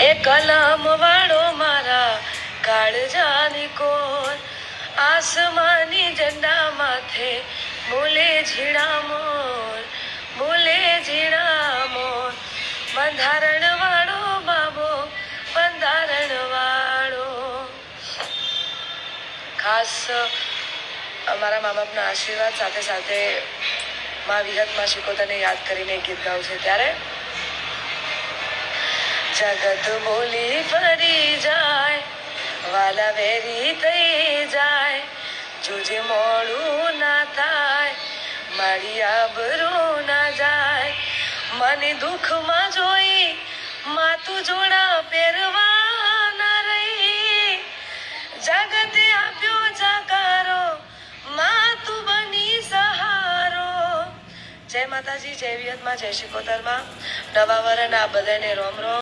એ કલમ વાળો મારા કાળજાની કોર, આસમાની ઝંડા માથે બોલે ઝીણા મોર, બોલે ઝીણા મોર. બંધારણ વાળો બાબો, બંધારણ વાળો. ખાસ અમારા મા બાપના આશીર્વાદ સાથે સાથે મા વિહતમાં શિકોતરને યાદ કરીને ગીત ગાઉં છે. ત્યારે જગત બોલી ફરી જાય, વાલા વેરી થઈ જાય, જોજે મોડું ના થાય, મારી આબરૂ ના જાય. મને દુઃખમાં જોઈ માતું જોડા પહેરવા ના રહી, જગતે આપ્યો જાકારો, માતું બની સહારો. જય માતાજી, જય વિહતમાં, જય શિકોતરમાં. નવા વરના બધાને રોમ રોમ.